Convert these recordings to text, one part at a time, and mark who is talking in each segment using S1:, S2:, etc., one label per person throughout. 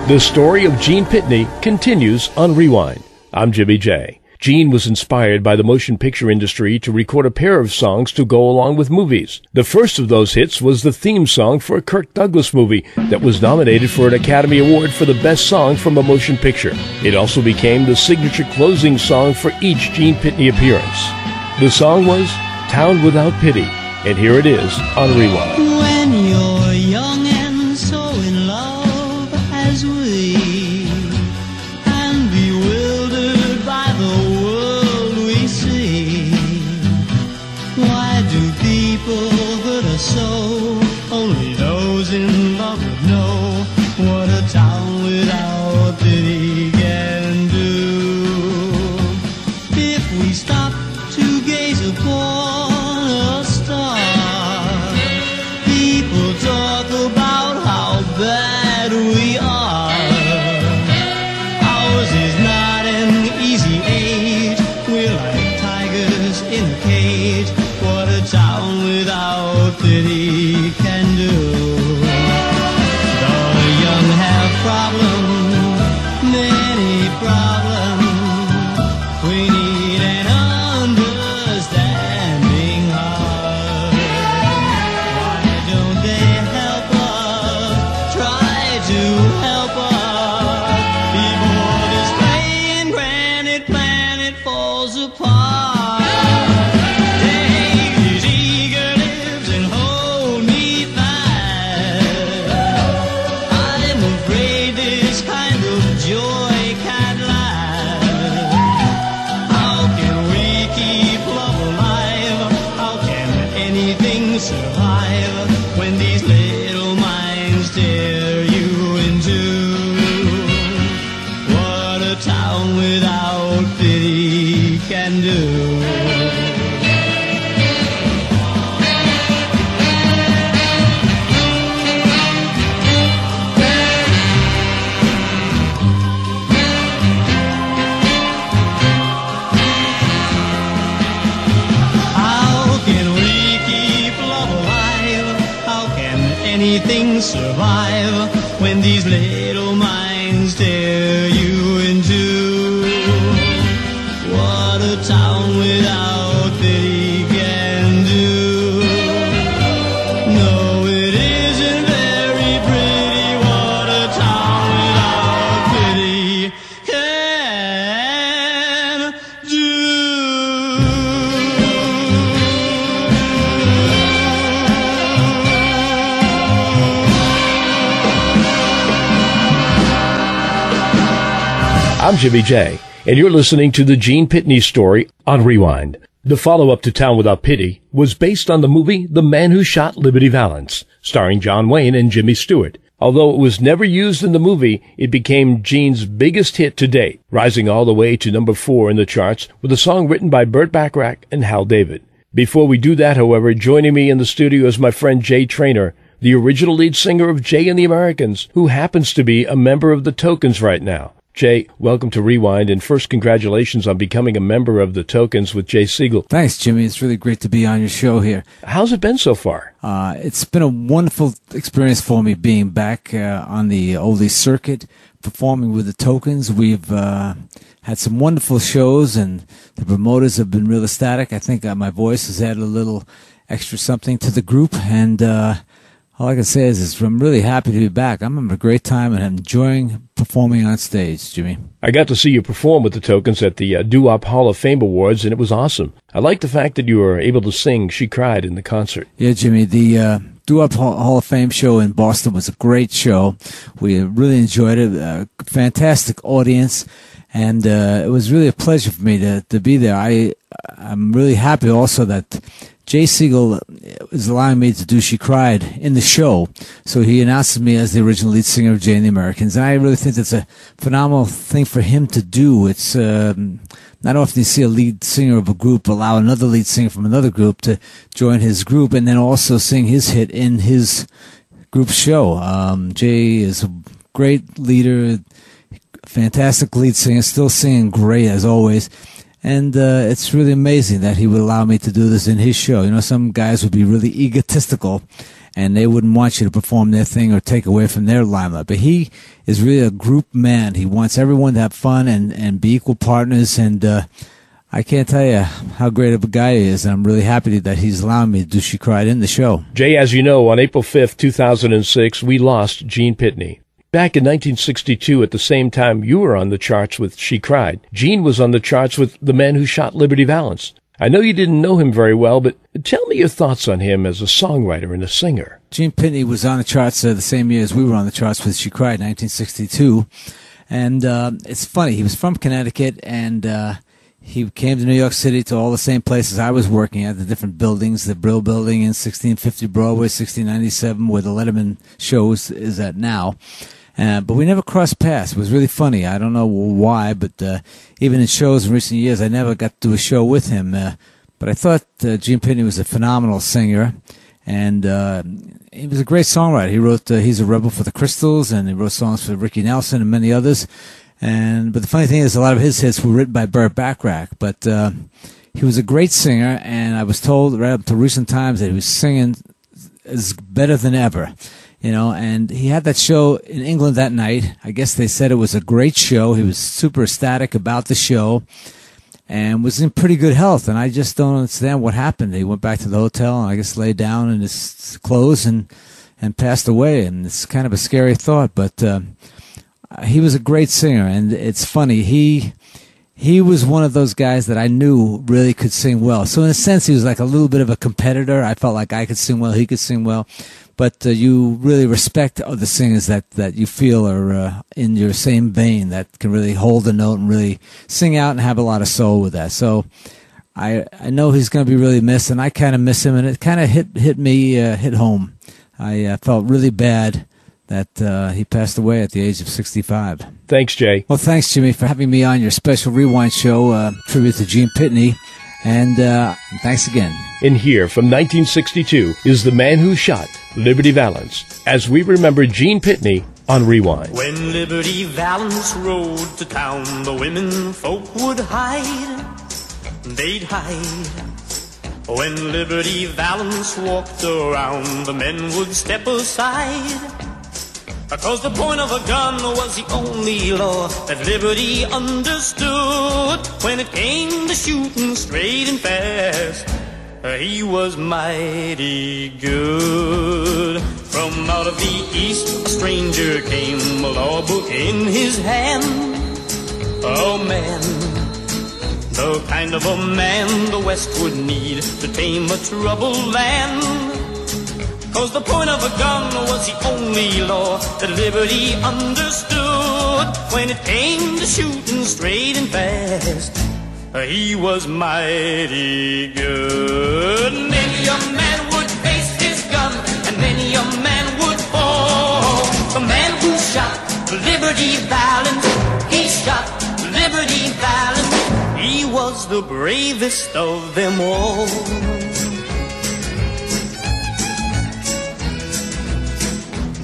S1: The story of Gene Pitney continues on Rewind. I'm Jimmy J. Gene was inspired by the motion picture industry to record a pair of songs to go along with movies. The first of those hits was the theme song for a Kirk Douglas movie that was nominated for an Academy Award for the best song from a motion picture. It also became the signature closing song for each Gene Pitney appearance. The song was Town Without Pity, and here it is on Rewind.
S2: When you're young and so in love as we, and bewildered by the world we see, why do people hurt us so? Only those in love would know what a town without pity can do. If we stop to gaze upon a star, people talk about how bad we are. Ours is not an easy age. We're like tigers in a cage. What a town without pity can do. The young have problems, many problems. We need an understanding heart. Why don't they help us? Try to help us before this playing granite planet falls apart. Take these eager lips and hold me fast. I'm afraid this kind of joy can't last. How can we keep love alive? How can anything survive when these little minds tear you in two? What a town without pity can do. How can we keep love alive? How can anything survive when these little minds tear you in two? What a town without pity can do. No, it isn't very pretty. What a town without pity can do.
S1: I'm Jimmy J, and you're listening to the Gene Pitney story on Rewind. The follow-up to Town Without Pity was based on the movie The Man Who Shot Liberty Valance, starring John Wayne and Jimmy Stewart. Although it was never used in the movie, it became Gene's biggest hit to date, rising all the way to number 4 in the charts with a song written by Burt Bacharach and Hal David. Before we do that, however, joining me in the studio is my friend Jay Traynor, the original lead singer of Jay and the Americans, who happens to be a member of the Tokens right now. Jay, welcome to Rewind, and first, congratulations on becoming a member of the Tokens with Jay Siegel.
S3: Thanks, Jimmy. It's really great to be on your show here.
S1: How's it been so far?
S3: It's been a wonderful experience for me being back on the oldies circuit, performing with the Tokens. We've had some wonderful shows, and the promoters have been real ecstatic. I think my voice has added a little extra something to the group, and all I can say is I'm really happy to be back. I'm having a great time, and I'm enjoying performing on stage, Jimmy.
S1: I got to see you perform with the Tokens at the Doo-Wop Hall of Fame Awards, and it was awesome. I like the fact that you were able to sing She Cried in the concert.
S3: Yeah, Jimmy, the Doo-Wop Hall of Fame show in Boston was a great show. We really enjoyed it. A fantastic audience, and it was really a pleasure for me to be there. I'm really happy also that Jay Siegel is allowing me to do She Cried in the show, so he announces me as the original lead singer of Jay and the Americans, and I really think that's a phenomenal thing for him to do. It's not often you see a lead singer of a group allow another lead singer from another group to join his group and then also sing his hit in his group show. Jay is a great leader, fantastic lead singer, still singing great as always. And it's really amazing that he would allow me to do this in his show. You know, some guys would be really egotistical, and they wouldn't want you to perform their thing or take away from their limelight. But he is really a group man. He wants everyone to have fun and be equal partners. And I can't tell you how great of a guy he is. And I'm really happy that he's allowing me to do She Cried in the show.
S1: Jay, as you know, on April 5th, 2006, we lost Gene Pitney. Back in 1962, at the same time you were on the charts with She Cried, Gene was on the charts with The Man Who Shot Liberty Valance. I know you didn't know him very well, but tell me your thoughts on him as a songwriter and a singer.
S3: Gene Pitney was on the charts the same year as we were on the charts with She Cried, 1962. And it's funny, he was from Connecticut, and he came to New York City to all the same places I was working at, the different buildings, the Brill Building in 1650 Broadway, 1697, where the Letterman show is at now. But we never crossed paths. It was really funny. I don't know why, but even in shows in recent years, I never got to do a show with him. But I thought Gene Pitney was a phenomenal singer, and he was a great songwriter. He wrote He's a Rebel for the Crystals, and he wrote songs for Ricky Nelson and many others. But the funny thing is, a lot of his hits were written by Burt Bacharach. But he was a great singer, and I was told right up to recent times that he was singing is better than ever. You know, and he had that show in England that night. I guess they said it was a great show. He was super ecstatic about the show and was in pretty good health. And I just don't understand what happened. He went back to the hotel and I guess laid down in his clothes and passed away. And it's kind of a scary thought, but he was a great singer. And it's funny, he was one of those guys that I knew really could sing well. So in a sense, he was like a little bit of a competitor. I felt like I could sing well, he could sing well. But you really respect the singers that you feel are in your same vein, that can really hold a note and really sing out and have a lot of soul with that. So I know he's going to be really missed, and I kind of miss him, and it kind of hit home. I felt really bad that he passed away at the age of 65.
S1: Thanks, Jay.
S3: Well, thanks, Jimmy, for having me on your special Rewind show, tribute to Gene Pitney. And thanks again.
S1: In here from 1962 is The Man Who Shot Liberty Valance, as we remember Gene Pitney on Rewind.
S2: When Liberty Valance rode to town, the women folk would hide. They'd hide. When Liberty Valance walked around, the men would step aside. Because the point of a gun was the only law that Liberty understood. When it came to shooting straight and fast, he was mighty good. From out of the east a stranger came, a law book in his hand. Oh man, the kind of a man the West would need to tame a troubled land. 'Cause the point of a gun was the only law that Liberty understood. When it came to shooting straight and fast, he was mighty good. Many a man would face his gun, and many a man would fall. The man who shot Liberty Valance, he shot Liberty Valance. He was the bravest of them all.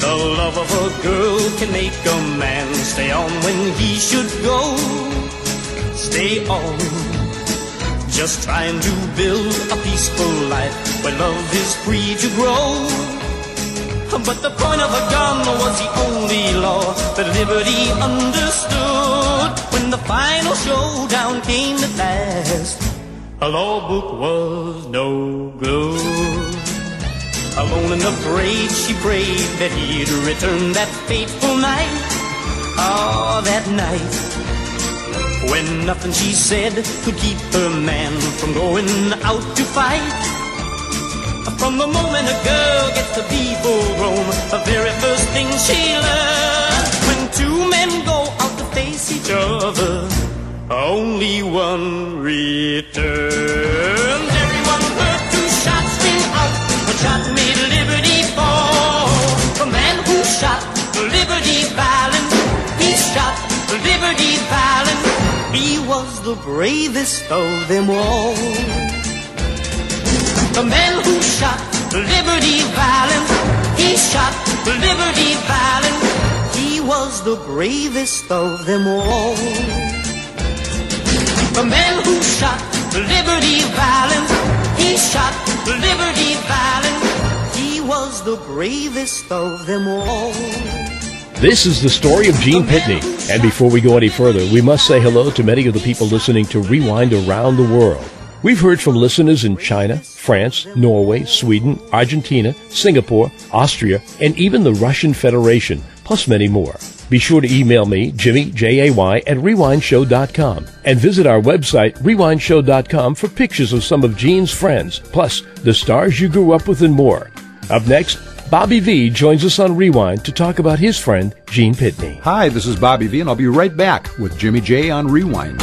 S2: The love of a girl can make a man stay on when he should go. Stay on, just trying to build a peaceful life where love is free to grow. But the point of a gun was the only law that Liberty understood. When the final showdown came at last, a law book was no good. Alone and afraid, she prayed that he'd return that fateful night. Ah, that night, when nothing she said could keep her man from going out to fight. From the moment a girl gets to be full grown, the very first thing she learns, when two men go out to face each other, only one returns. Everyone heard two shots ring out, but shot made Liberty fall. The man who shot Liberty Valance, he shot Liberty Valance. He was the bravest of them all. The man who shot Liberty Valance, he shot Liberty Valance. He was the bravest of them all. the man who shot Liberty Valance. He shot Liberty Valance. He was the bravest of them all.
S1: This is the story of Gene Pitney. And before we go any further, we must say hello to many of the people listening to Rewind around the world. We've heard from listeners in China, France, Norway, Sweden, Argentina, Singapore, Austria, and even the Russian Federation, plus many more. Be sure to email me, Jimmy, J-A-Y, at rewind.show.com, and visit our website, rewind.show.com, for pictures of some of Gene's friends, plus the stars you grew up with and more. Up next, Bobby V joins us on Rewind to talk about his friend, Gene Pitney.
S4: Hi, this is Bobby V, and I'll be right back with Jimmy J on Rewind.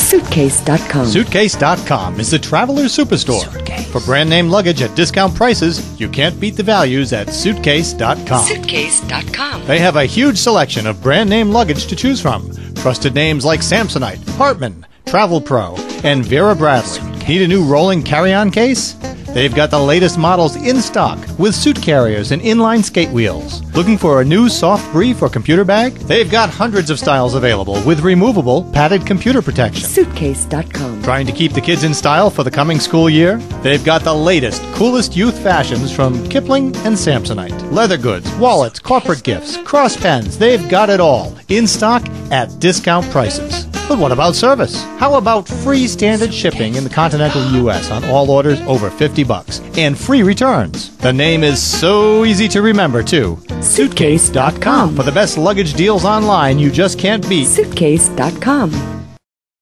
S5: Suitcase.com.
S6: Suitcase.com is the traveler's superstore. For brand name luggage at discount prices, you can't beat the values at Suitcase.com.
S5: Suitcase.com.
S6: They have a huge selection of brand name luggage to choose from. Trusted names like Samsonite, Hartman, Travel Pro, and Vera Bradley. Need a new rolling carry-on case? They've got the latest models in stock with suit carriers and inline skate wheels. Looking for a new soft brief or computer bag? They've got hundreds of styles available with removable padded computer protection.
S5: Suitcase.com.
S6: Trying to keep the kids in style for the coming school year? They've got the latest, coolest youth fashions from Kipling and Samsonite. Leather goods, wallets, corporate gifts, cross pens, they've got it all in stock at discount prices. But what about service? How about free standard shipping in the continental U.S. on all orders over $50 and free returns? The name is so easy to remember, too.
S5: Suitcase.com.
S6: For the best luggage deals online you just can't beat.
S5: Suitcase.com.